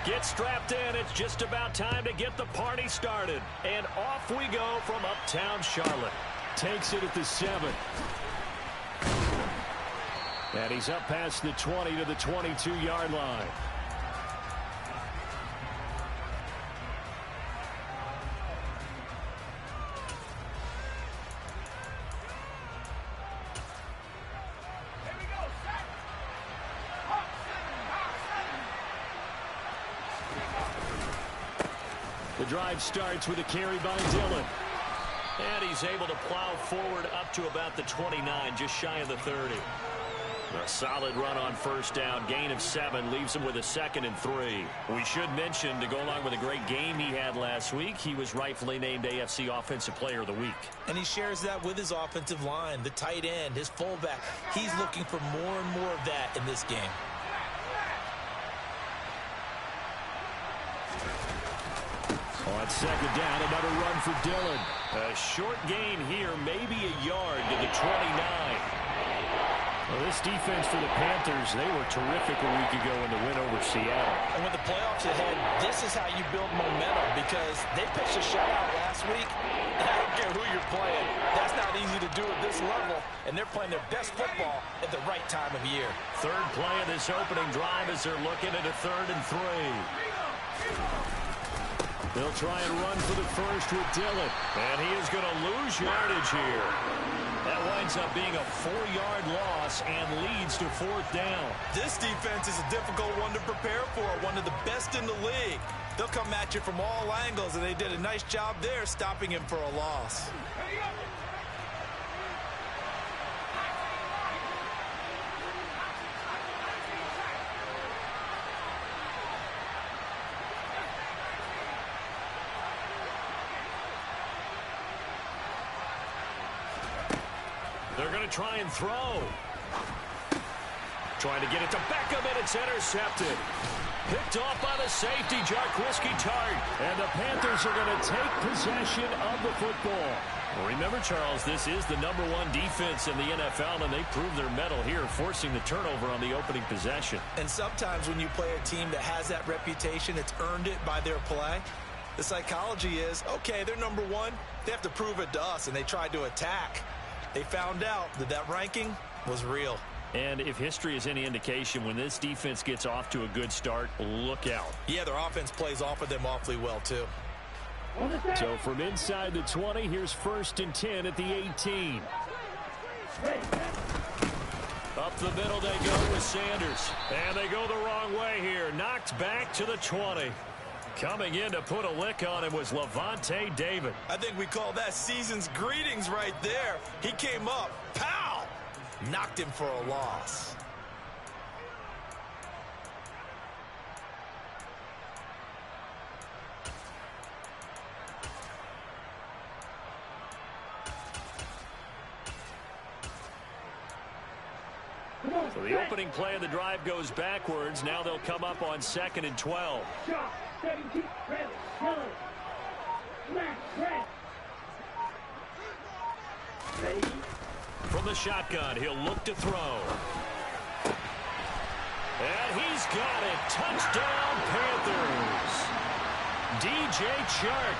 Get strapped in. It's just about time to get the party started. And off we go from uptown Charlotte. Takes it at the 7. And he's up past the 20 to the 22-yard line. The drive starts with a carry by Dillon. And he's able to plow forward up to about the 29, just shy of the 30. A solid run on first down. Gain of 7 leaves him with a 2nd and 3. We should mention, to go along with a great game he had last week, he was rightfully named AFC Offensive Player of the Week. And he shares that with his offensive line, the tight end, his fullback. He's looking for more and more of that in this game. On second down, another run for Dillon. A short gain here, maybe a yard to the 29. Well, this defense for the Panthers, they were terrific a week ago in the win over Seattle. And with the playoffs ahead, this is how you build momentum, because they pitched a shutout last week, and I don't care who you're playing. That's not easy to do at this level, and they're playing their best football at the right time of year. Third play of this opening drive as they're looking at a 3rd and 3. They'll try and run for the first with Dillon. And he is going to lose yardage here. That winds up being a 4-yard loss and leads to 4th down. This defense is a difficult one to prepare for, one of the best in the league. They'll come at you from all angles, and they did a nice job there stopping him for a loss. They're going to try and throw. Trying to get it to Beckham, and it's intercepted. Picked off by the safety, Jarquiski Tart. And the Panthers are going to take possession of the football. Remember, Charles, this is the #1 defense in the NFL, and they proved their mettle here, forcing the turnover on the opening possession. And sometimes when you play a team that has that reputation, it's earned it by their play. The psychology is, okay, they're #1. They have to prove it to us, and they tried to attack. They found out that that ranking was real. And if history is any indication, when this defense gets off to a good start, look out. Yeah, their offense plays off of them awfully well, too. So from inside the 20, here's 1st and 10 at the 18. Up the middle they go with Sanders. And they go the wrong way here. Knocked back to the 20. Coming in to put a lick on him was Levante David. I think we call that season's greetings right there. He came up, pow! Knocked him for a loss. So the opening play of the drive goes backwards. Now they'll come up on 2nd and 12. From the shotgun, he'll look to throw. And he's got it. Touchdown, Panthers. DJ Chark,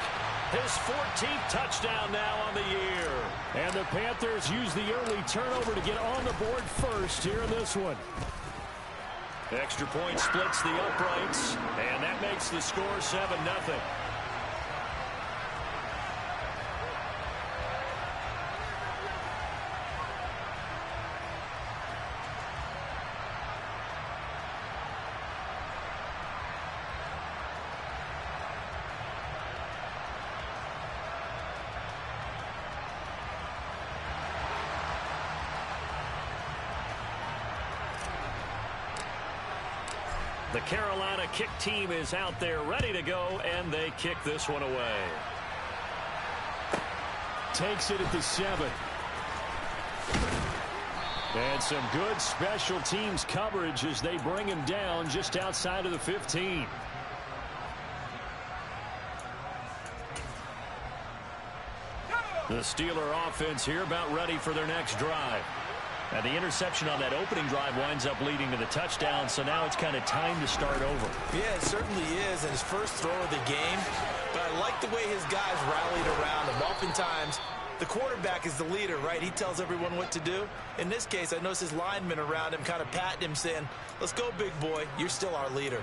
his 14th touchdown now on the year. And the Panthers use the early turnover to get on the board first here in this one. Extra point splits the uprights, and that makes the score 7-0. The Carolina kick team is out there ready to go, and they kick this one away. Takes it at the 7. And some good special teams coverage as they bring him down just outside of the 15. The Steeler offense here about ready for their next drive. And the interception on that opening drive winds up leading to the touchdown, so now it's kind of time to start over. Yeah, it certainly is, and his first throw of the game. But I like the way his guys rallied around him. Oftentimes, the quarterback is the leader, right? He tells everyone what to do. In this case, I noticed his linemen around him kind of patting him, saying, let's go, big boy. You're still our leader.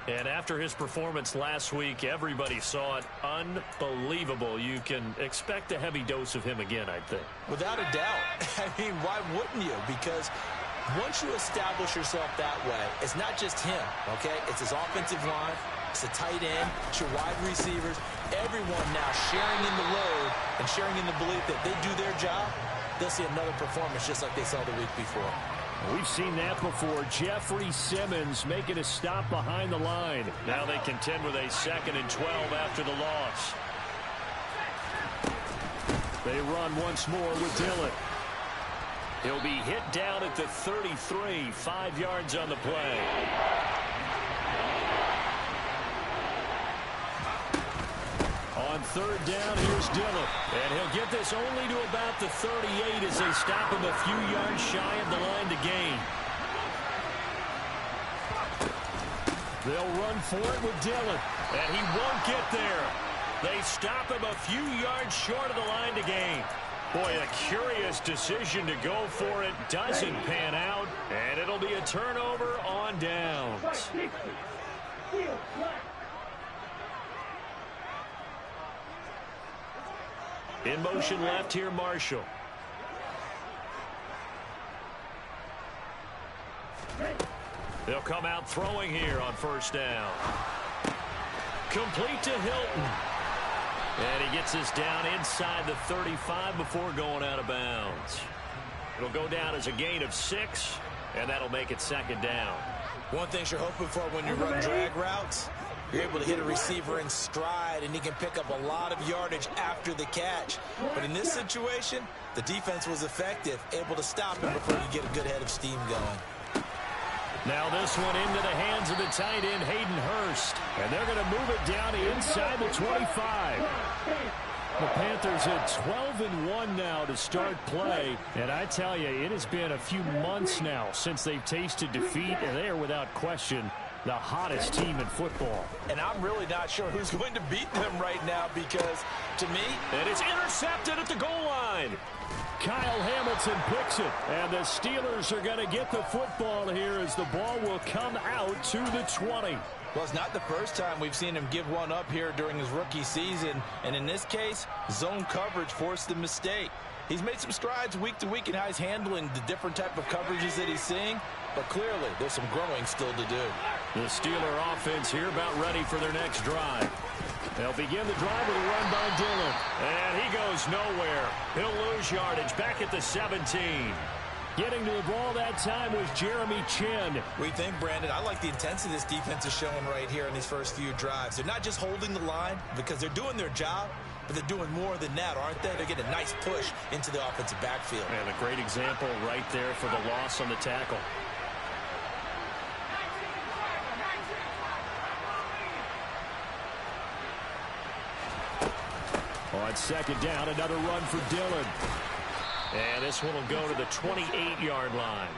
And after his performance last week, everybody saw it. Unbelievable. You can expect a heavy dose of him again, I think. Without a doubt. I mean, why wouldn't you? Because once you establish yourself that way, it's not just him, okay? It's his offensive line, it's the tight end, it's your wide receivers, everyone now sharing in the load and sharing in the belief that they do their job, they'll see another performance just like they saw the week before. We've seen that before. Jeffrey Simmons making a stop behind the line. Now they contend with a 2nd and 12 after the loss. They run once more with Dillon. He'll be hit down at the 33, 5 yards on the play. On 3rd down, here's Dillon. And he'll get this only to about the 38 as they stop him a few yards shy of the line to gain. They'll run for it with Dillon. And he won't get there. They stop him a few yards short of the line to gain. Boy, a curious decision to go for it. Doesn't pan out. And it'll be a turnover on downs. In motion left here, Marshall. They'll come out throwing here on 1st down. Complete to Hilton. And he gets this down inside the 35 before going out of bounds. It'll go down as a gain of 6, and that'll make it 2nd down. One thing you're hoping for when you run drag routes, you're able to hit a receiver in stride, and he can pick up a lot of yardage after the catch. But in this situation, the defense was effective, able to stop him before you get a good head of steam going. Now this one into the hands of the tight end, Hayden Hurst. And they're going to move it down inside the 25. The Panthers at 12-1 now to start play. And I tell you, it has been a few months now since they've tasted defeat, and they are without question the hottest team in football. And I'm really not sure who's going to beat them right now because, to me... And it's intercepted at the goal line. Kyle Hamilton picks it, and the Steelers are going to get the football here as the ball will come out to the 20. Well, it's not the first time we've seen him give one up here during his rookie season, and in this case, zone coverage forced the mistake. He's made some strides week to week in how he's handling the different type of coverages that he's seeing, but clearly there's some growing still to do. The Steeler offense here about ready for their next drive. They'll begin the drive with a run by Dillon. And he goes nowhere. He'll lose yardage back at the 17. Getting to the ball that time was Jeremy Chin. What do you think, Brandon? I like the intensity this defense is showing right here in these first few drives. They're not just holding the line because they're doing their job, but they're doing more than that, aren't they? They're getting a nice push into the offensive backfield. And a great example right there for the loss on the tackle. On 2nd down, another run for Dillon. And this one will go to the 28-yard line.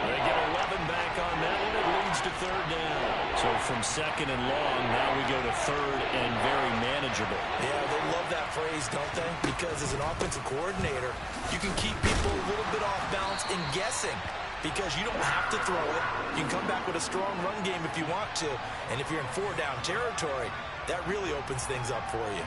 They get 11 back on that one. It leads to 3rd down. So from 2nd and long, now we go to 3rd and very manageable. Yeah, they love that phrase, don't they? Because as an offensive coordinator, you can keep people a little bit off balance and guessing. Because you don't have to throw it. You can come back with a strong run game if you want to. And if you're in 4-down territory, that really opens things up for you.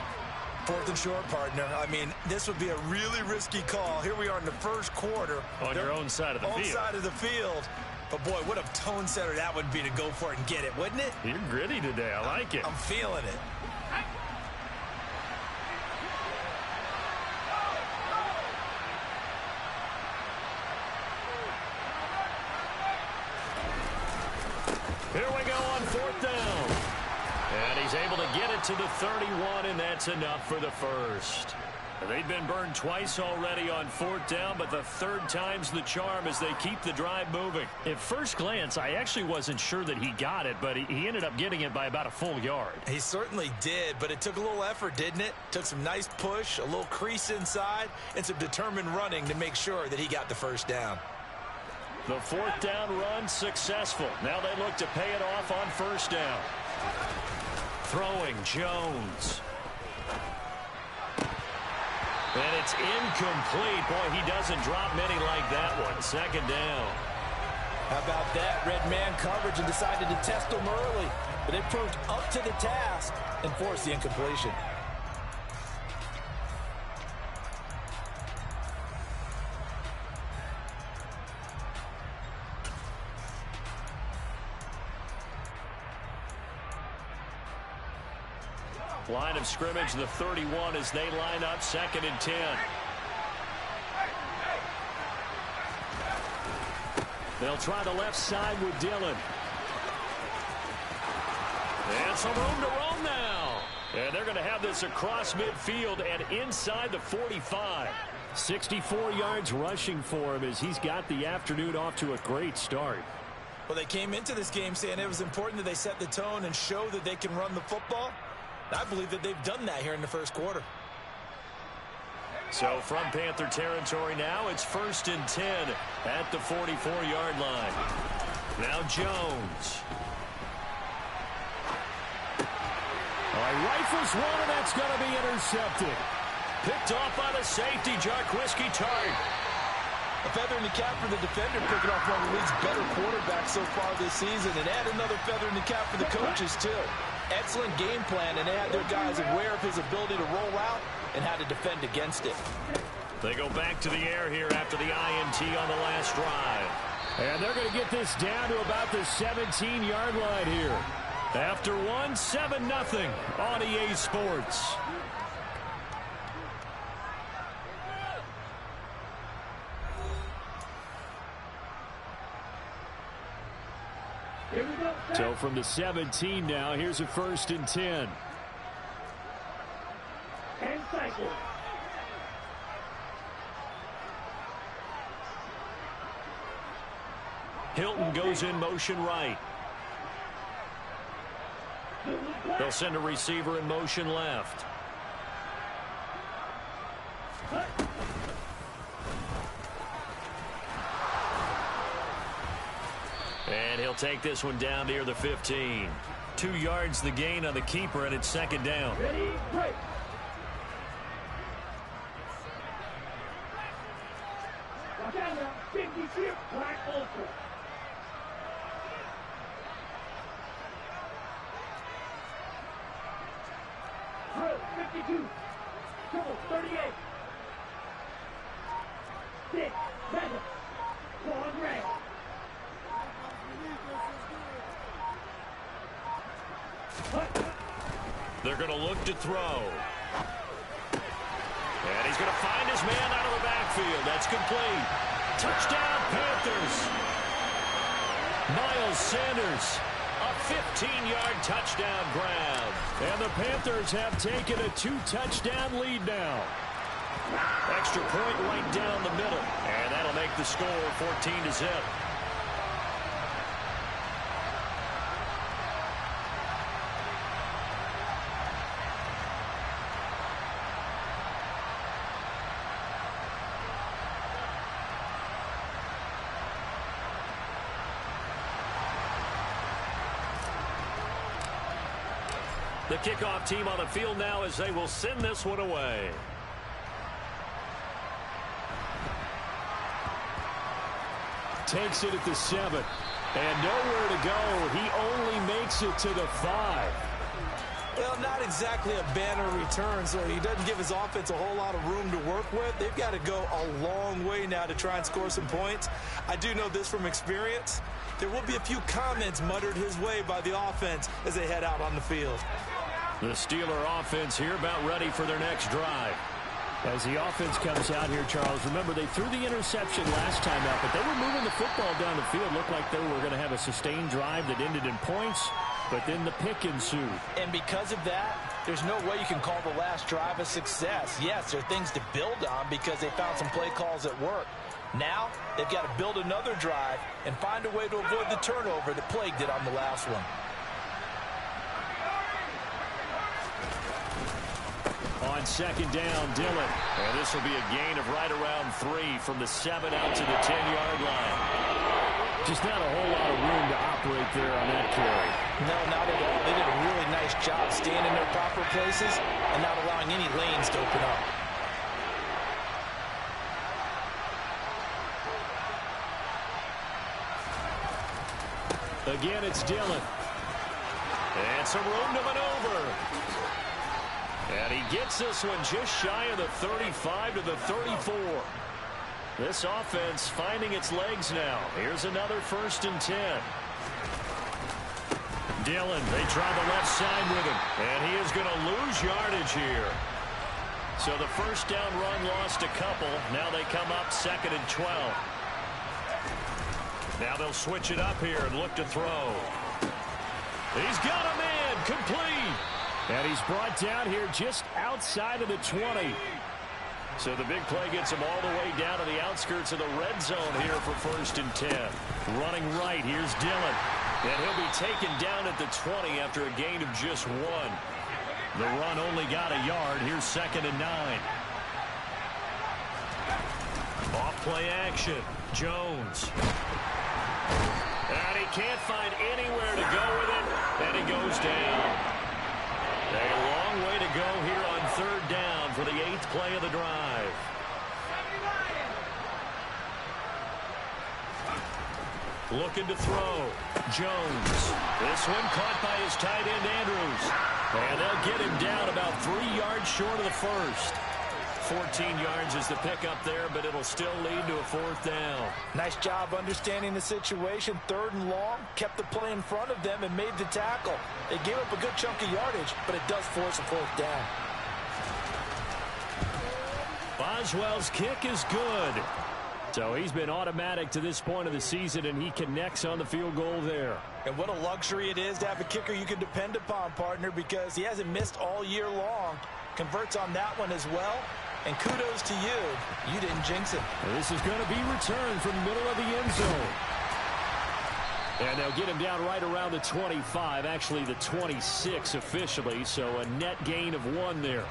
4th and short, partner. I mean, this would be a really risky call. Here we are in the first quarter. On your own side of the field. Own side of the field. But, boy, what a tone setter that would be to go for it and get it, wouldn't it? You're gritty today. I like it. I'm feeling it. Here we go on 4th down. And he's able to get it to the 31, and that's enough for the first. They've been burned twice already on 4th down, but the third time's the charm as they keep the drive moving. At first glance, I actually wasn't sure that he got it, but he ended up getting it by about a full yard. He certainly did, but it took a little effort, didn't it? Took some nice push, a little crease inside, and some determined running to make sure that he got the first down. The 4th down run successful. Now they look to pay it off on 1st down. Throwing Jones. And it's incomplete. Boy, he doesn't drop many like that one. 2nd down. How about that? Red man coverage and decided to test them early. But they proved up to the task and forced the incompletion. Line of scrimmage, the 31 as they line up 2nd and 10. They'll try the left side with Dillon. And some room to roam now. And they're going to have this across midfield and inside the 45. 64 yards rushing for him as he's got the afternoon off to a great start. Well, they came into this game saying it was important that they set the tone and show that they can run the football. I believe that they've done that here in the first quarter. So from Panther territory now, it's 1st and 10 at the 44-yard line. Now Jones. Rifles one, and that's going to be intercepted. Picked off by the safety, Jarquiski Tart. A feather in the cap for the defender, picking off one of the league's better quarterbacks so far this season, and add another feather in the cap for the coaches, too. Excellent game plan, and they had their guys aware of his ability to roll out and how to defend against it. They go back to the air here after the INT on the last drive. And they're going to get this down to about the 17-yard line here. After one, 7-0 on EA Sports. So from the 17 now, here's a 1st and 10. Hilton goes in motion right. They'll send a receiver in motion left. And he'll take this one down near the 15. 2 yards the gain on the keeper, and it's 2nd down. Ready, break. Watch out now. 56, Black Ultra. Drill, 52. Triple, 38. 6, 7. Long range. They're going to look to throw. And he's going to find his man out of the backfield. That's complete. Touchdown, Panthers. Miles Sanders, a 15-yard touchdown grab. And the Panthers have taken a 2-touchdown lead now. Extra point right down the middle. And that'll make the score 14-0. The kickoff team on the field now as they will send this one away. Takes it at the 7. And nowhere to go. He only makes it to the 5. Well, not exactly a banner return, so he doesn't give his offense a whole lot of room to work with. They've got to go a long way now to try and score some points. I do know this from experience. There will be a few comments muttered his way by the offense as they head out on the field. The Steeler offense here about ready for their next drive. As the offense comes out here, Charles, remember they threw the interception last time out, but they were moving the football down the field. Looked like they were going to have a sustained drive that ended in points, but then the pick ensued. And because of that, There's no way you can call the last drive a success. Yes, there are things to build on because they found some play calls that work. Now, they've got to build another drive and find a way to avoid the turnover that plagued it on the last one. On second down, Dillon. And this will be a gain of right around 3 from the 7 out to the 10-yard line. Just not a whole lot of room to operate there on that carry. No, not at all. They did a really nice job staying in their proper places and not allowing any lanes to open up. Again, it's Dillon. And some room to maneuver. And he gets this one just shy of the 35 to the 34. This offense finding its legs now. Here's another 1st and 10. Dillon, they try the left side with him. And he is going to lose yardage here. So the first down run lost a couple. Now they come up 2nd and 12. Now they'll switch it up here and look to throw. He's got a man, complete. And he's brought down here just outside of the 20. So the big play gets him all the way down to the outskirts of the red zone here for 1st and 10. Running right, here's Dillon. And he'll be taken down at the 20 after a gain of just 1. The run only got a yard. Here's 2nd and 9. Off play action. Jones. And he can't find anywhere to go with it. And he goes down. A long way to go here on 3rd down for the 8th play of the drive. Looking to throw. Jones. This one caught by his tight end, Andrews. And they'll get him down about 3 yards short of the first. 14 yards is the pickup there, but it'll still lead to a 4th down. Nice job understanding the situation. 3rd and long, kept the play in front of them and made the tackle. They gave up a good chunk of yardage, but it does force a 4th down. Boswell's kick is good. So he's been automatic to this point of the season, and he connects on the field goal there. And what a luxury it is to have a kicker you can depend upon, partner, because he hasn't missed all year long. Converts on that one as well. And kudos to you. You didn't jinx it. This is going to be returned from the middle of the end zone. And they'll get him down right around the 25, actually the 26 officially, so a net gain of 1 there.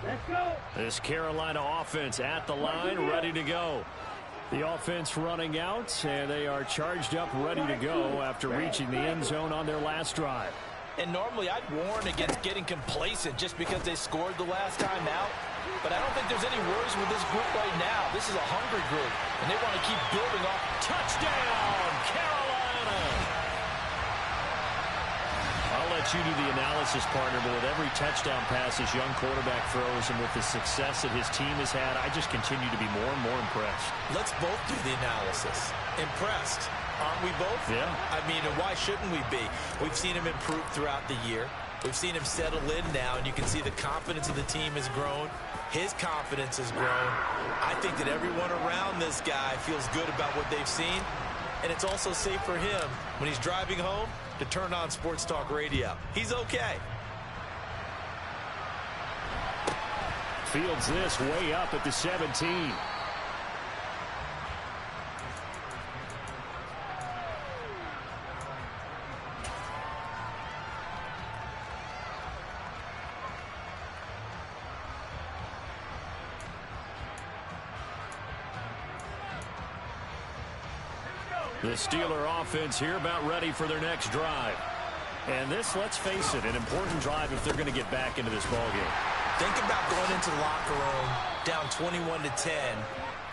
Let's go. This Carolina offense at the line, ready to go. The offense running out, and they are charged up, ready to go after reaching the end zone on their last drive. And normally I'd warn against getting complacent just because they scored the last time out. But I don't think there's any worries with this group right now. This is a hungry group, and they want to keep building off. Touchdown, Carolina! I'll let you do the analysis, partner, but with every touchdown pass this young quarterback throws and with the success that his team has had, I just continue to be more and more impressed. Let's both do the analysis. Impressed. Aren't we both? Yeah. I mean, and why shouldn't we be? We've seen him improve throughout the year. We've seen him settle in now, and you can see the confidence of the team has grown. His confidence has grown. I think that everyone around this guy feels good about what they've seen, and it's also safe for him when he's driving home to turn on Sports Talk Radio. He's okay. Fields this way up at the 17. The Steeler offense here about ready for their next drive. And this, let's face it, an important drive if they're going to get back into this ballgame. Think about going into the locker room down 21-10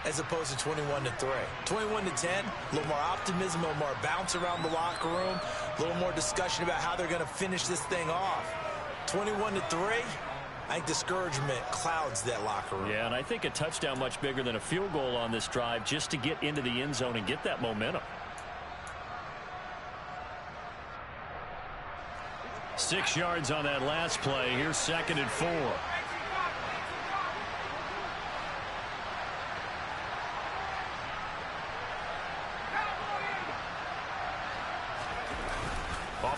as opposed to 21-3. 21-10, a little more optimism, a little more bounce around the locker room, a little more discussion about how they're going to finish this thing off. 21-3, I think discouragement clouds that locker room. Yeah, and I think a touchdown much bigger than a field goal on this drive just to get into the end zone and get that momentum. 6 yards on that last play. Here's 2nd and 4.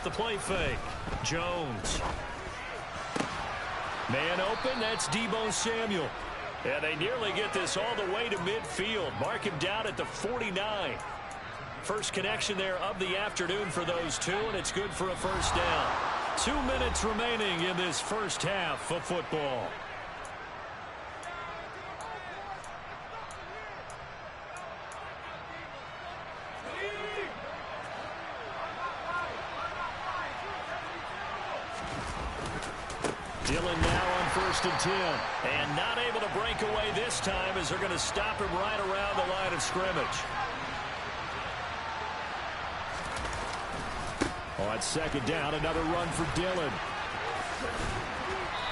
the play fake. Jones. Man open, that's Deebo Samuel. And they nearly get this all the way to midfield. Mark him down at the 49. First connection there of the afternoon for those two, and it's good for a first down. 2 minutes remaining in this first half of football. Dillon now on 1st and 10. And not able to break away this time as they're going to stop him right around the line of scrimmage. On 2nd down, another run for Dillon.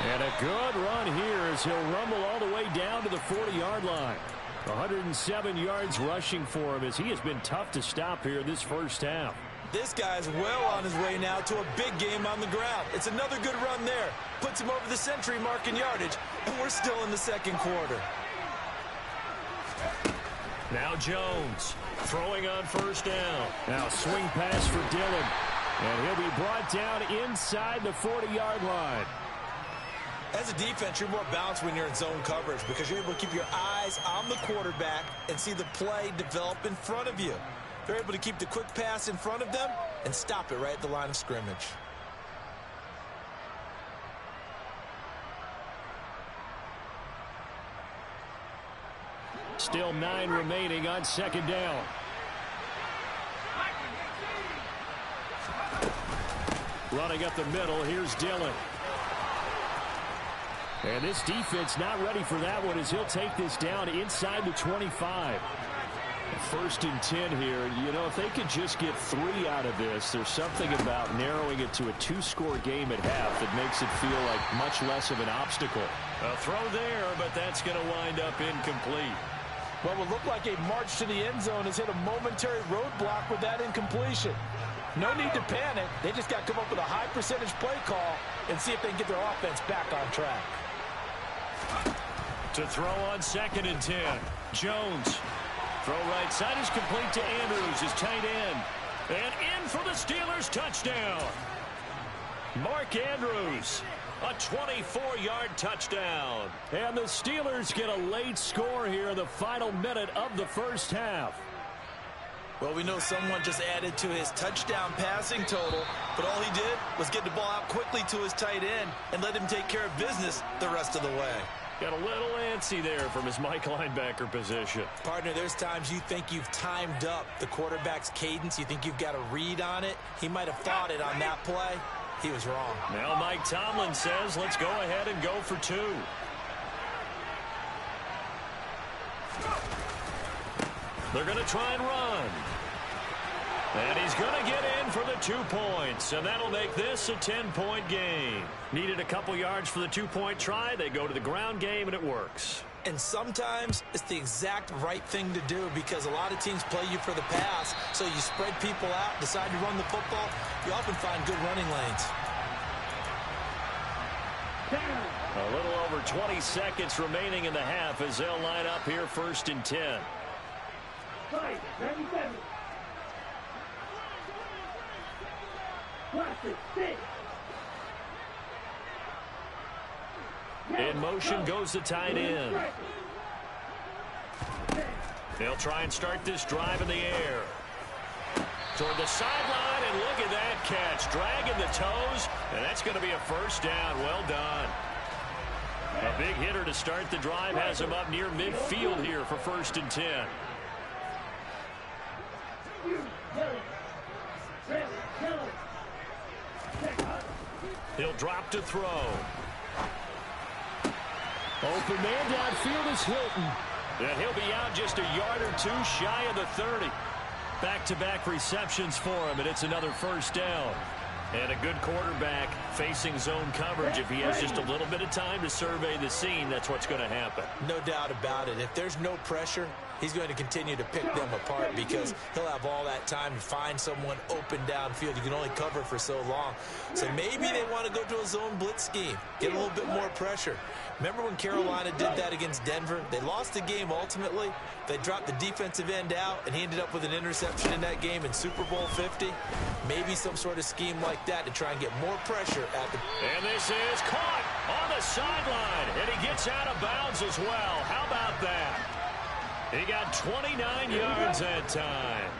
And a good run here as he'll rumble all the way down to the 40-yard line. 107 yards rushing for him as he has been tough to stop here this first half. This guy's well on his way now to a big game on the ground. It's another good run there. Puts him over the century mark in yardage, and we're still in the second quarter. Now Jones throwing on 1st down. Now swing pass for Dillon. And he'll be brought down inside the 40-yard line. As a defense, you're more balanced when you're in zone coverage because you're able to keep your eyes on the quarterback and see the play develop in front of you. They're able to keep the quick pass in front of them and stop it right at the line of scrimmage. Still 9 remaining on 2nd down. Running up the middle, here's Dillon. And this defense not ready for that one as he'll take this down inside the 25. 1st and 10 here. You know, if they could just get 3 out of this, there's something about narrowing it to a 2-score game at half that makes it feel like much less of an obstacle. A throw there, but that's going to wind up incomplete. What will look like a march to the end zone has hit a momentary roadblock with that incompletion. No need to panic. They just got to come up with a high percentage play call and see if they can get their offense back on track. To throw on 2nd and 10. Jones. Throw right side is complete to Andrews, his tight end. And in for the Steelers, touchdown. Mark Andrews, a 24-yard touchdown. And the Steelers get a late score here in the final minute of the first half. Well, we know someone just added to his touchdown passing total, but all he did was get the ball out quickly to his tight end and let him take care of business the rest of the way. Got a little antsy there from his Mike linebacker position. Partner, there's times you think you've timed up the quarterback's cadence. You think you've got a read on it. He might have thought it on that play. He was wrong. Now Mike Tomlin says, let's go ahead and go for 2. They're going to try and run. And he's going to get in for the 2 points, and that'll make this a 10-point game. Needed a couple yards for the 2-point try. They go to the ground game, and it works. And sometimes it's the exact right thing to do because a lot of teams play you for the pass, so you spread people out, decide to run the football. You often find good running lanes. A little over 20 seconds remaining in the half as they'll line up here 1st and 10. 97. In motion goes the tight end. They'll try and start this drive in the air. Toward the sideline, and look at that catch. Dragging the toes, and that's going to be a first down. Well done. A big hitter to start the drive has him up near midfield here for 1st and 10. He'll drop to throw. Open man downfield is Hilton. And he'll be out just a yard or 2 shy of the 30. Back-to-back receptions for him, and it's another first down. And a good quarterback facing zone coverage. If he has just a little bit of time to survey the scene, that's what's going to happen. No doubt about it. If there's no pressure, he's going to continue to pick them apart because he'll have all that time to find someone open downfield. You can only cover for so long. So maybe they want to go to a zone blitz scheme, get a little bit more pressure. Remember when Carolina did that against Denver? They lost the game ultimately. They dropped the defensive end out, and he ended up with an interception in that game in Super Bowl 50. Maybe some sort of scheme like like that to try and get more pressure at the... And this is caught on the sideline, and he gets out of bounds as well. How about that? He got 29 yards that time.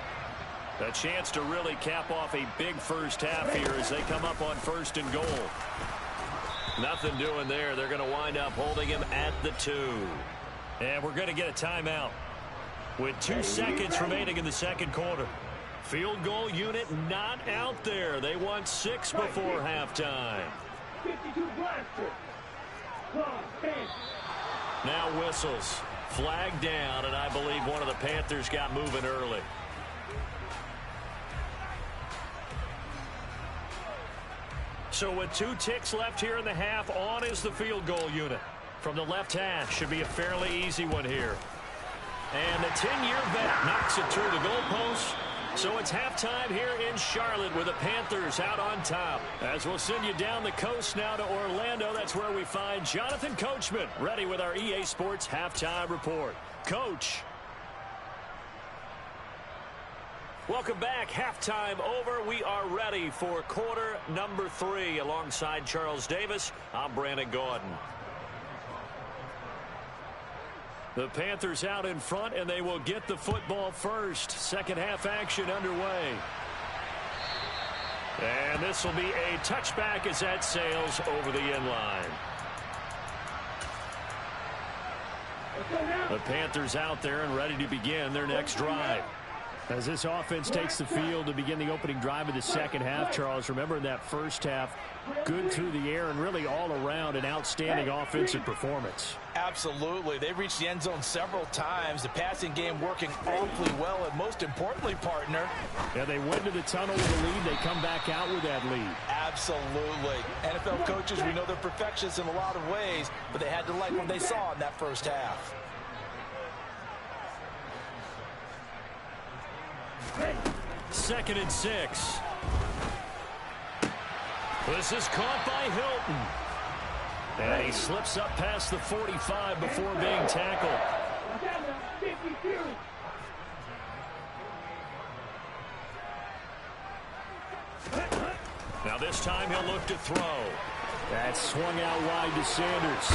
A chance to really cap off a big first half here as they come up on 1st and goal. Nothing doing there. They're going to wind up holding him at the 2. And we're going to get a timeout with 2 seconds remaining in the second quarter. Field goal unit not out there. They won 6 before halftime. 52 blaster. Now whistles. Flag down, and I believe one of the Panthers got moving early. So with 2 ticks left here in the half, on is the field goal unit. From the left hash, should be a fairly easy one here. And the 10-year vet knocks it through the goalpost. So it's halftime here in Charlotte with the Panthers out on top. As we'll send you down the coast now to Orlando, that's where we find Jonathan Coachman ready with our EA Sports halftime report. Coach. Welcome back. Halftime over. We are ready for quarter number 3. Alongside Charles Davis, I'm Brandon Gaudin. The Panthers out in front, and they will get the football first. Second half action underway. And this will be a touchback as that sails over the end line. The Panthers out there and ready to begin their next drive. As this offense takes the field to begin the opening drive of the second half, Charles, remember in that first half, good through the air and really all around an outstanding offensive performance. Absolutely. They reached the end zone several times. The passing game working awfully well, and most importantly, partner. Yeah, they went to the tunnel with a lead. They come back out with that lead. Absolutely. NFL coaches, we know they're perfectionists in a lot of ways, but they had to like what they saw in that first half. Second and 6. This is caught by Hilton. And he slips up past the 45 before being tackled. Now this time he'll look to throw. That swung out wide to Sanders.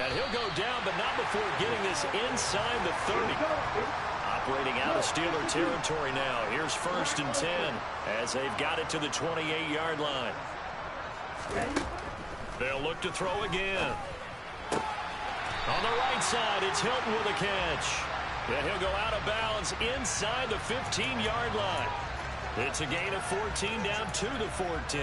And he'll go down, but not before getting this inside the 30. Operating out of Steeler territory now. Here's 1st and 10 as they've got it to the 28-yard line. They'll look to throw again. On the right side, it's Hilton with a catch. And he'll go out of bounds inside the 15-yard line. It's a gain of 14 down to the 14.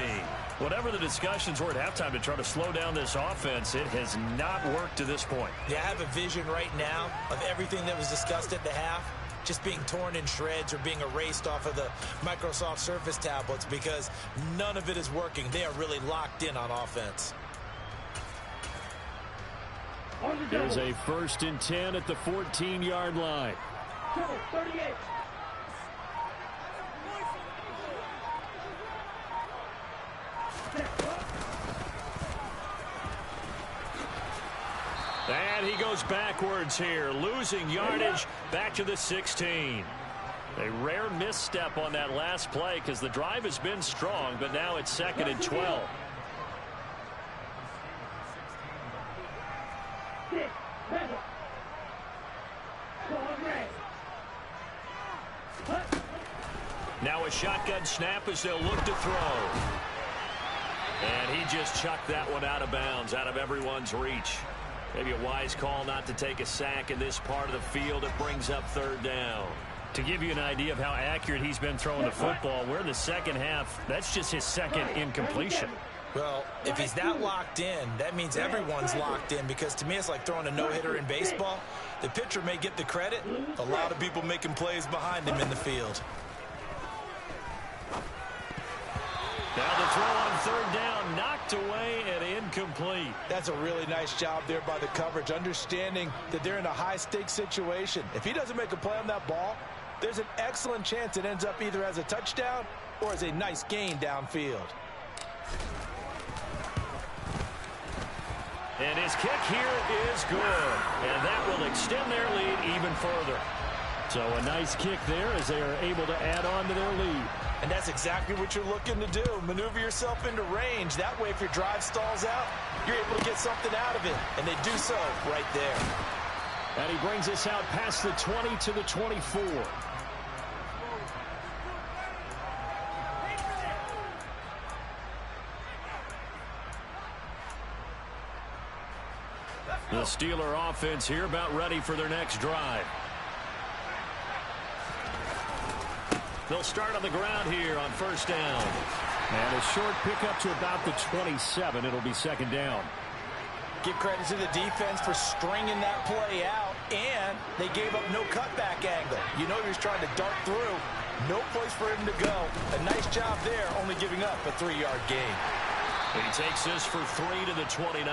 Whatever the discussions were at halftime to try to slow down this offense, it has not worked to this point. Yeah, I have a vision right now of everything that was discussed at the half just being torn in shreds or being erased off of the Microsoft Surface tablets because none of it is working. They are really locked in on offense. There's a 1st and 10 at the 14-yard line. 38. And he goes backwards here, losing yardage back to the 16. A rare misstep on that last play because the drive has been strong, but now it's 2nd and 12. Now a shotgun snap as they'll look to throw. And he just chucked that one out of bounds, out of everyone's reach. Maybe a wise call not to take a sack in this part of the field. It brings up 3rd down. To give you an idea of how accurate he's been throwing the football, we're in the second half. That's just his 2nd incompletion. Well, if he's that locked in, that means everyone's locked in because to me it's like throwing a no-hitter in baseball. The pitcher may get the credit. A lot of people making plays behind him in the field. Now the throw on 3rd down, knocked away and incomplete. That's a really nice job there by the coverage, understanding that they're in a high-stakes situation. If he doesn't make a play on that ball, there's an excellent chance it ends up either as a touchdown or as a nice gain downfield. And his kick here is good. And that will extend their lead even further. So a nice kick there as they are able to add on to their lead. And that's exactly what you're looking to do. Maneuver yourself into range. That way, if your drive stalls out, you're able to get something out of it. And they do so right there. And he brings us out past the 20 to the 24. The Steeler offense here about ready for their next drive. They'll start on the ground here on first down. And a short pickup to about the 27. It'll be second down. Give credit to the defense for stringing that play out, and they gave up no cutback angle. You know he was trying to dart through. No place for him to go. A nice job there, only giving up a 3-yard gain. He takes this for 3 to the 29.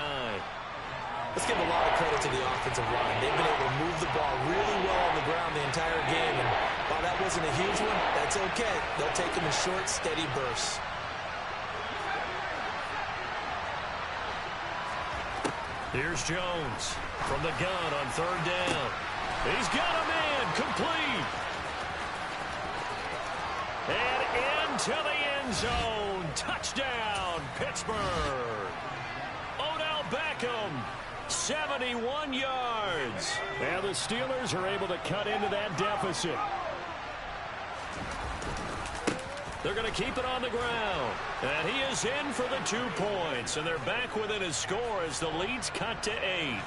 Let's give a lot of credit to the offensive line. They've been able to move the ball really well on the ground the entire game, and while that wasn't a huge one, that's okay. They'll take them in short, steady bursts. Here's Jones from the gun on third down. He's got a man complete. And into the end zone. Touchdown, Pittsburgh. Odell Beckham, 71 yards. And the Steelers are able to cut into that deficit. They're going to keep it on the ground. And he is in for the 2 points. And they're back within his score as the lead's cut to 8.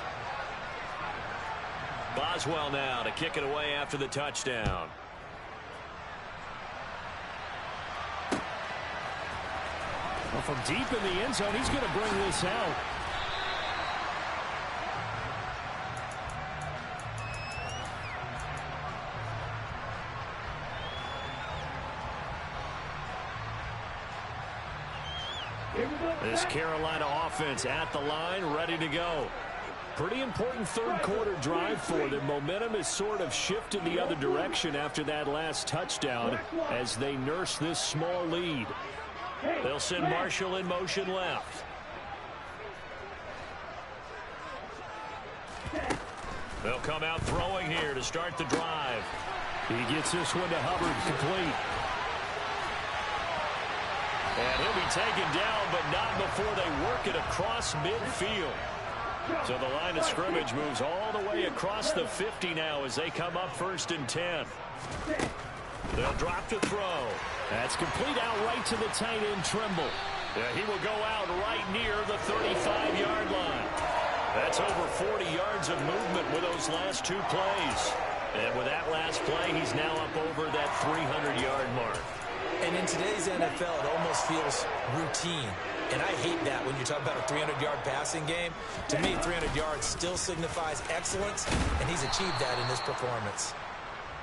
Boswell now to kick it away after the touchdown. Well, from deep in the end zone, he's going to bring this out. This Carolina offense at the line, ready to go. Pretty important third-quarter drive for them. Momentum has sort of shifted the other direction after that last touchdown as they nurse this small lead. They'll send Marshall in motion left. They'll come out throwing here to start the drive. He gets this one to Hubbard, complete. And he'll be taken down, but not before they work it across midfield. So the line of scrimmage moves all the way across the 50 now as they come up 1st and 10. They'll drop to throw. That's complete out right to the tight end, Trimble. Yeah, he will go out right near the 35-yard line. That's over 40 yards of movement with those last 2 plays. And with that last play, he's now up over that 300-yard mark. And in today's NFL, it almost feels routine. And I hate that when you talk about a 300-yard passing game. To me, 300 yards still signifies excellence, and he's achieved that in this performance.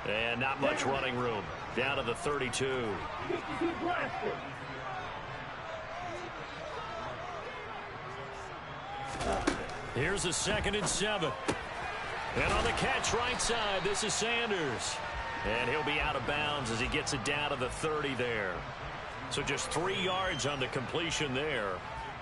And not much running room. Down to the 32. Here's a 2nd and 7. And on the catch right side, this is Sanders. And he'll be out of bounds as he gets it down to the 30 there. So just 3 yards on the completion there.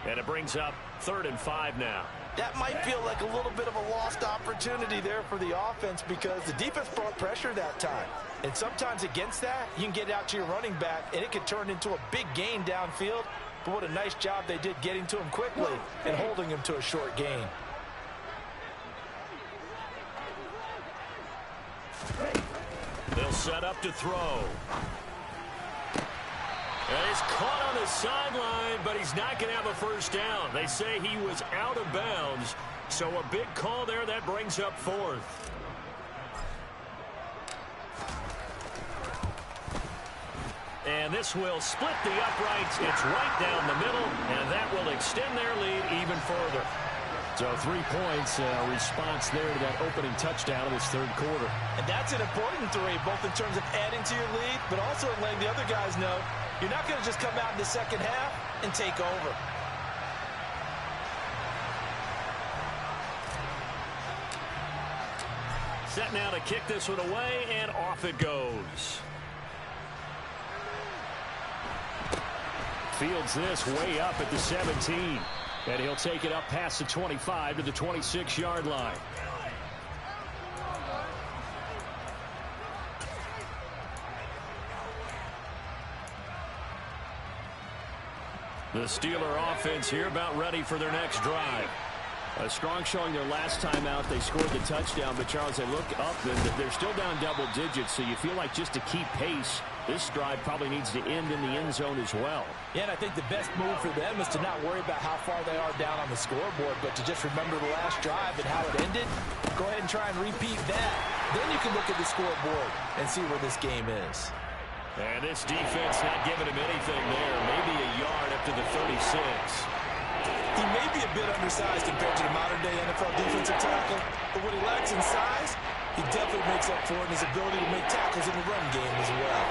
And it brings up 3rd and 5 now. That might feel like a little bit of a lost opportunity there for the offense because the defense brought pressure that time. And sometimes against that, you can get out to your running back, and it could turn into a big gain downfield. But what a nice job they did getting to him quickly and holding him to a short gain. They'll set up to throw. And he's caught on the sideline, but he's not going to have a first down. They say he was out of bounds, so a big call there that brings up 4th. And this will split the uprights. It's right down the middle, and that will extend their lead even further. So 3 points, response there to that opening touchdown of this 3rd quarter. And that's an important 3, both in terms of adding to your lead, but also in letting the other guys know you're not going to just come out in the second half and take over. Set now to kick this one away, and off it goes. Fields this way up at the 17. And he'll take it up past the 25 to the 26-yard line. The Steeler offense here about ready for their next drive. A strong showing their last time out. They scored the touchdown, but Charles, they look up and they're still down double digits, so you feel like just to keep pace, this drive probably needs to end in the end zone as well. Yeah, and I think the best move for them is to not worry about how far they are down on the scoreboard, but to just remember the last drive and how it ended. Go ahead and try and repeat that. Then you can look at the scoreboard and see where this game is. And this defense not giving him anything there. Maybe a yard up to the 36. He may be a bit undersized compared to the modern-day NFL defensive tackle, but what he lacks in size, he definitely makes up for in his ability to make tackles in the run game as well.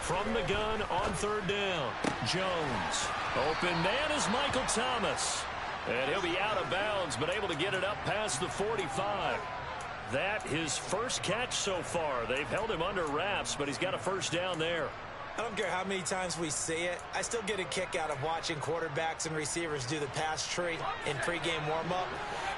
From the gun on third down, Jones. Open man is Michael Thomas. And he'll be out of bounds, but able to get it up past the 45. That his first catch so far. They've held him under wraps, but he's got a first down there. I don't care how many times we see it. I still get a kick out of watching quarterbacks and receivers do the pass tree in pregame warm-up.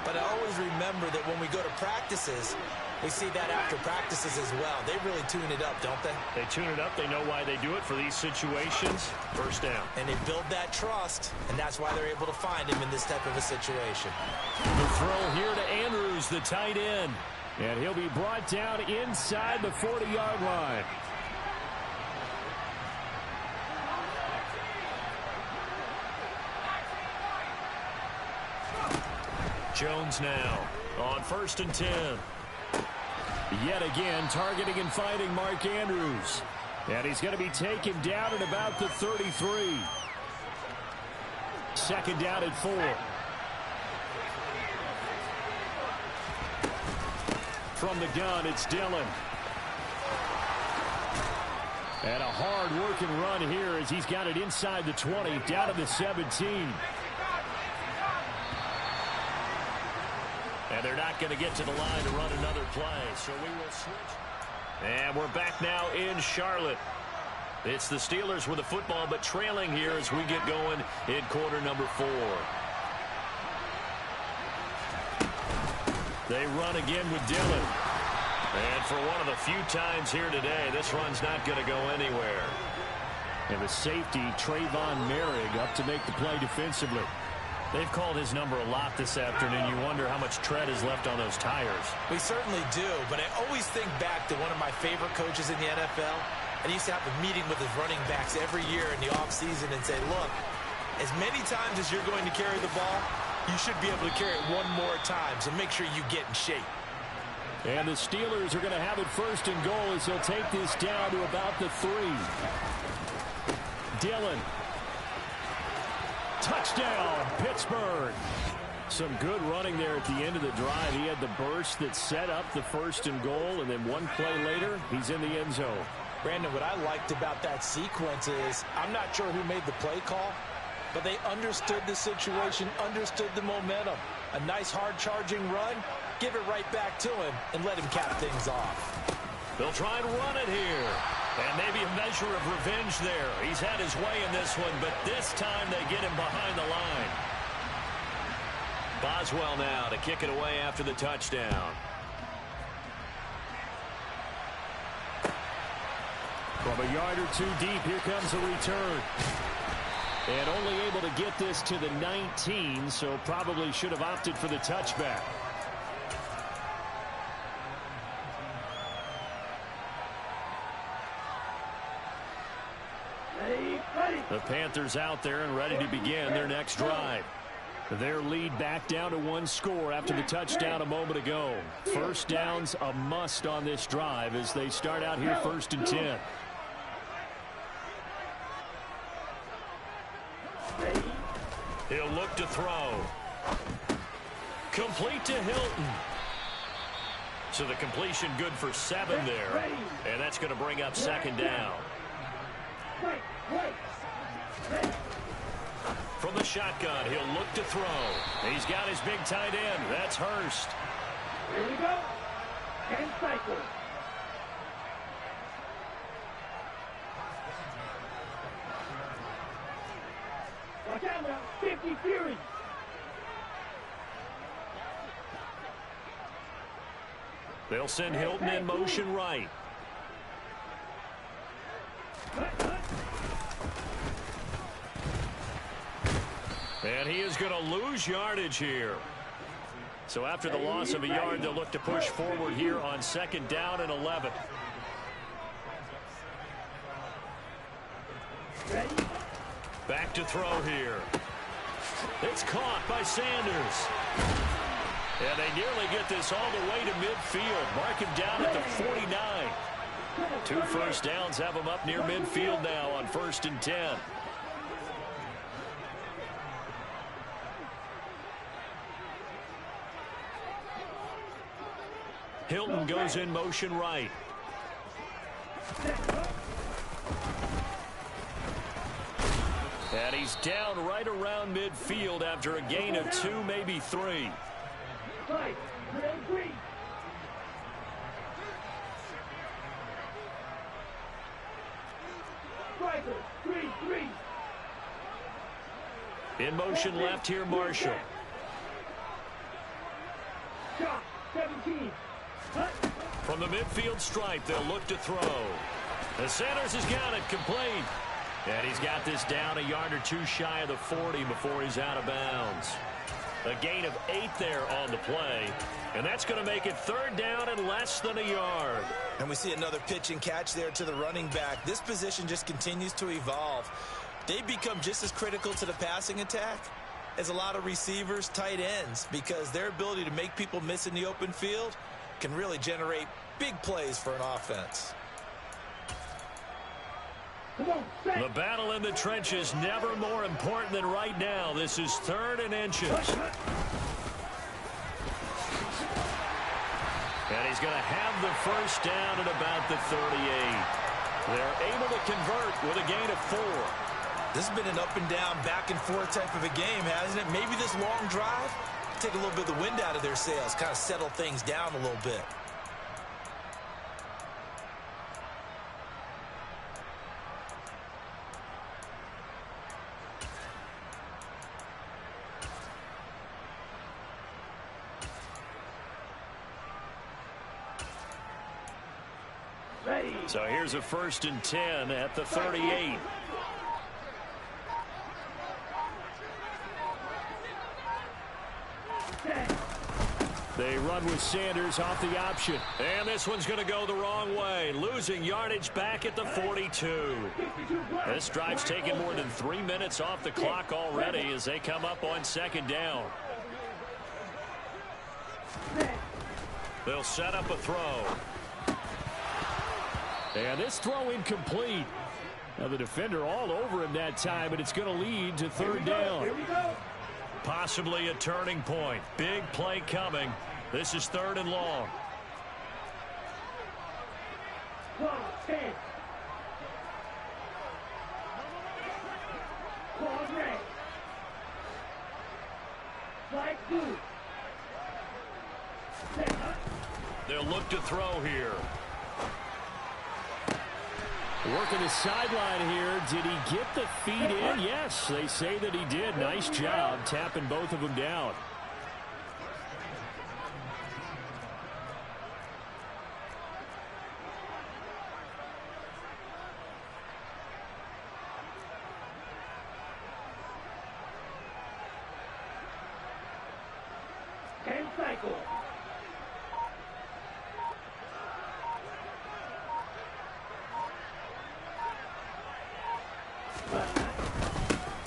But I always remember that when we go to practices, we see that after practices as well. They really tune it up, don't they? They tune it up. They know why they do it for these situations. First down. And they build that trust, and that's why they're able to find him in this type of a situation. The throw here to Andrews, the tight end. And he'll be brought down inside the 40-yard line. Jones now on 1st and 10. Yet again, targeting and finding Mark Andrews. And he's going to be taken down at about the 33. Second down at 4. From the gun, it's Dillon. And a hard-working run here as he's got it inside the 20, down to the 17. And they're not going to get to the line to run another play, so we will switch. And we're back now in Charlotte. It's the Steelers with the football, but trailing here as we get going in quarter number 4. They run again with Dillon. And for one of the few times here today, this run's not going to go anywhere. And the safety, Trayvon Merrick, up to make the play defensively. They've called his number a lot this afternoon. You wonder how much tread is left on those tires. We certainly do, but I always think back to one of my favorite coaches in the NFL. And he used to have a meeting with his running backs every year in the offseason and say, look, as many times as you're going to carry the ball, you should be able to carry it one more time, so make sure you get in shape. And the Steelers are going to have it 1st and goal as they'll take this down to about the 3. Dillon. Touchdown, Pittsburgh. Some good running there at the end of the drive. He had the burst that set up the 1st and goal, and then one play later, he's in the end zone. Brandon, what I liked about that sequence is I'm not sure who made the play call, but they understood the situation, understood the momentum. A nice hard-charging run, give it right back to him, and let him cap things off. They'll try and run it here. And maybe a measure of revenge there. He's had his way in this one, but this time they get him behind the line. Boswell now to kick it away after the touchdown. From a yard or two deep, here comes a return. And only able to get this to the 19, so probably should have opted for the touchback. The Panthers out there and ready to begin their next drive. Their lead back down to 1 score after the touchdown a moment ago. First down's a must on this drive as they start out here 1st and 10. He'll look to throw. Complete to Hilton. So the completion good for 7 there. And that's going to bring up 2nd down. From the shotgun, he'll look to throw. He's got his big tight end. That's Hurst. Here we go. And cycle. Watch out now. 50 Fury. They'll send Hilton in motion right. And he is going to lose yardage here. So after the loss of a yard, they'll look to push forward here on 2nd down and 11. Back to throw here. It's caught by Sanders. And they nearly get this all the way to midfield. Mark him down at the 49. 2 first downs have him up near midfield now on 1st and 10. Hilton goes in motion right. And he's down right around midfield after a gain of 2, maybe 3. In motion left here, Marshall. From the midfield stripe, they'll look to throw. The Sanders has got it complete. And he's got this down a yard or 2 shy of the 40 before he's out of bounds. A gain of 8 there on the play. And that's going to make it 3rd down and less than a yard. And we see another pitch and catch there to the running back. This position just continues to evolve. They become just as critical to the passing attack as a lot of receivers, tight ends, because their ability to make people miss in the open field can really generate big plays for an offense. The battle in the trenches never more important than right now. This is 3rd and inches. And he's going to have the first down at about the 38. They're able to convert with a gain of 4. This has been an up and down, back and forth type of a game, hasn't it? Maybe this long drive take a little bit of the wind out of their sails, kind of settle things down a little bit. So here's a 1st and 10 at the 38. They run with Sanders off the option. And this one's going to go the wrong way. Losing yardage back at the 42. This drive's taken more than 3 minutes off the clock already as they come up on 2nd down. They'll set up a throw. And this throw incomplete. Now the defender all over him that time, but it's going to lead to 3rd down. Possibly a turning point. Big play coming. This is 3rd and long. They'll look to throw here. Working the sideline here. Did he get the feet in? Yes, they say that he did. Nice job tapping both of them down.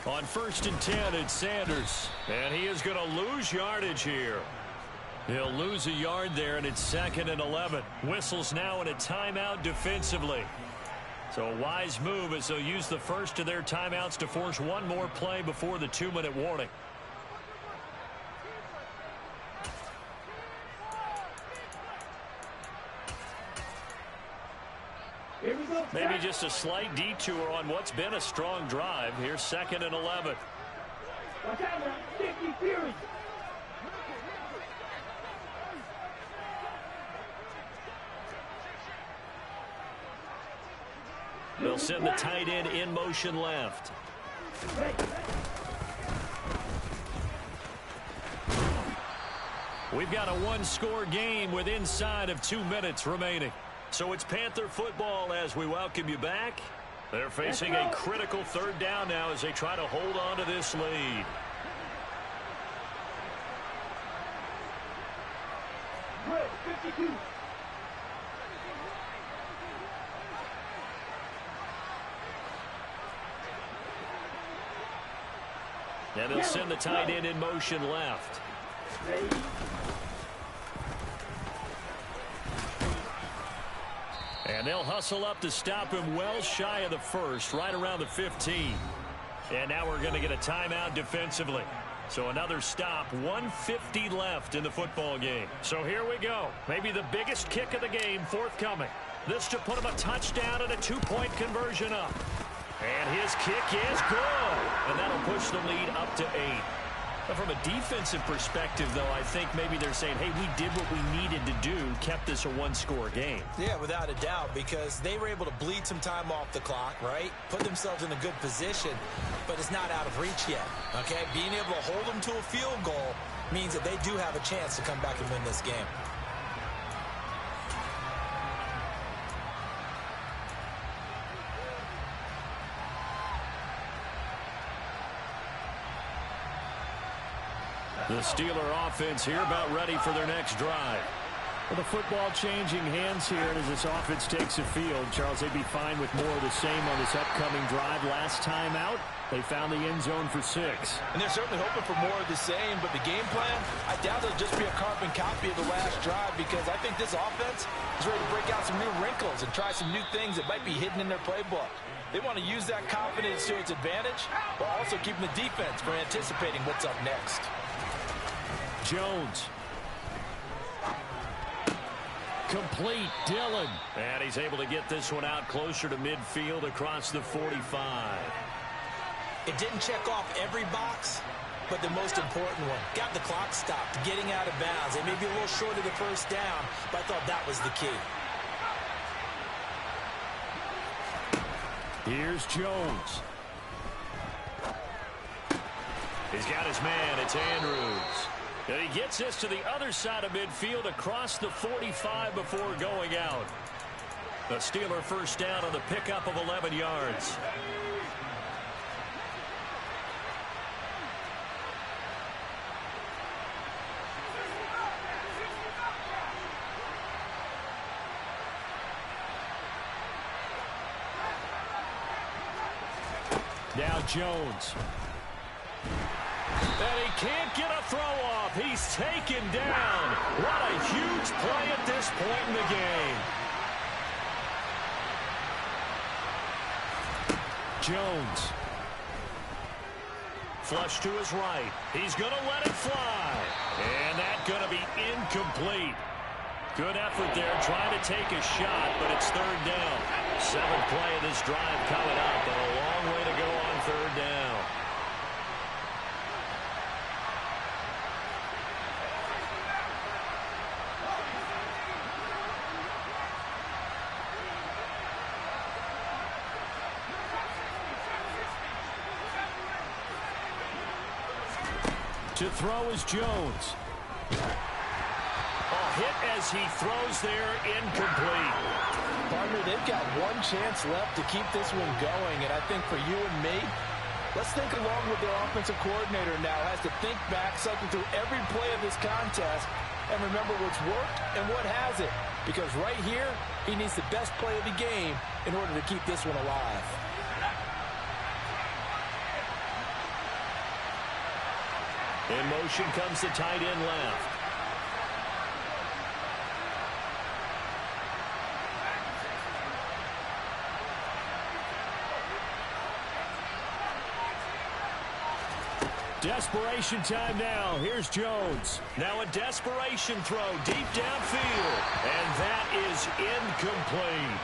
On 1st and 10, it's Sanders. And he is going to lose yardage here. He'll lose a yard there, and it's 2nd and 11. Whistles now in a timeout defensively. So a wise move as they'll use the first of their timeouts to force one more play before the 2-minute warning. Maybe just a slight detour on what's been a strong drive. Here's 2nd and 11. They'll send the tight end in motion left. We've got a one-score game with inside of 2 minutes remaining. So it's Panther football as we welcome you back. They're facing a critical third down now as they try to hold on to this lead. Red 52. And they'll send the tight end in motion left. And they'll hustle up to stop him well shy of the first, right around the 15. And now we're going to get a timeout defensively. So another stop, 1:50 left in the football game. So here we go. Maybe the biggest kick of the game forthcoming. This to put him a touchdown and a 2-point conversion up. And his kick is good. And that'll push the lead up to 8. But from a defensive perspective, though, I think maybe they're saying, hey, we did what we needed to do, kept this a one-score game. Yeah, without a doubt, because they were able to bleed some time off the clock, right? Put themselves in a good position, but it's not out of reach yet, okay? Being able to hold them to a field goal means that they do have a chance to come back and win this game. The Steeler offense here about ready for their next drive. Well, the football changing hands here as this offense takes the field. Charles, they'd be fine with more of the same on this upcoming drive. Last time out, they found the end zone for 6. And they're certainly hoping for more of the same, but the game plan, I doubt it'll just be a carbon copy of the last drive because I think this offense is ready to break out some new wrinkles and try some new things that might be hidden in their playbook. They want to use that confidence to its advantage, while also keeping the defense from anticipating what's up next. Jones. Complete, Dillon. And he's able to get this one out closer to midfield across the 45. It didn't check off every box, but the most important one. Got the clock stopped, getting out of bounds. They may be a little short of the first down, but I thought that was the key. Here's Jones. He's got his man. It's Andrews. And he gets this to the other side of midfield across the 45 before going out. The Steeler first down on the pickup of 11 yards. Now Jones. And he can't get a throw off. He's taken down. What a huge play at this point in the game. Jones. Flush to his right. He's going to let it fly. And that's going to be incomplete. Good effort there trying to take a shot, but it's third down. 7th play of this drive coming up, but a long way to go on third down. To throw is Jones. A hit as he throws there, incomplete. Partner, they've got one chance left to keep this one going, and I think for you and me, let's think along with their offensive coordinator now. Has to think back, cycle through every play of this contest, and remember what's worked and what hasn't. Because right here, he needs the best play of the game in order to keep this one alive. In motion comes the tight end left. Desperation time now. Here's Jones. Now a desperation throw deep downfield. And that is incomplete.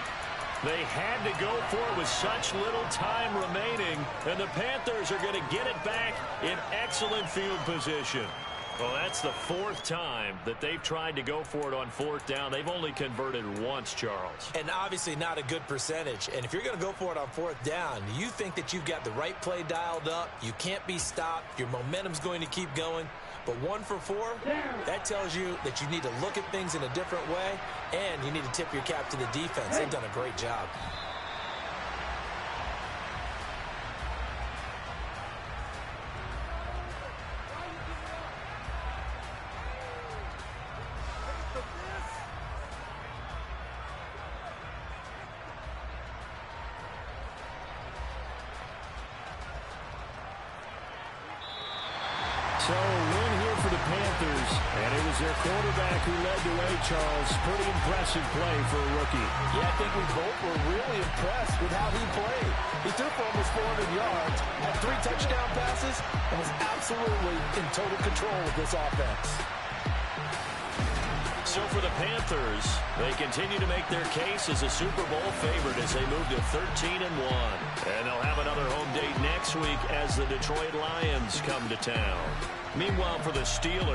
They had to go for it with such little time remaining. And the Panthers are going to get it back in excellent field position. Well, that's the fourth time that they've tried to go for it on fourth down. They've only converted once, Charles. And obviously not a good percentage. And if you're going to go for it on fourth down, you think that you've got the right play dialed up. You can't be stopped. Your momentum's going to keep going. But 1 for 4, that tells you that you need to look at things in a different way, and you need to tip your cap to the defense. They've done a great job. So, win here for the Panthers, and it was their quarterback who led the way, Charles. Pretty impressive play for a rookie. Yeah, I think we both were really impressed with how he played. He threw for almost 400 yards, had 3 touchdown passes, and was absolutely in total control of this offense. So for the Panthers, they continue to make their case as a Super Bowl favorite as they move to 13-1. And they'll have another home date next week as the Detroit Lions come to town. Meanwhile, for the Steelers,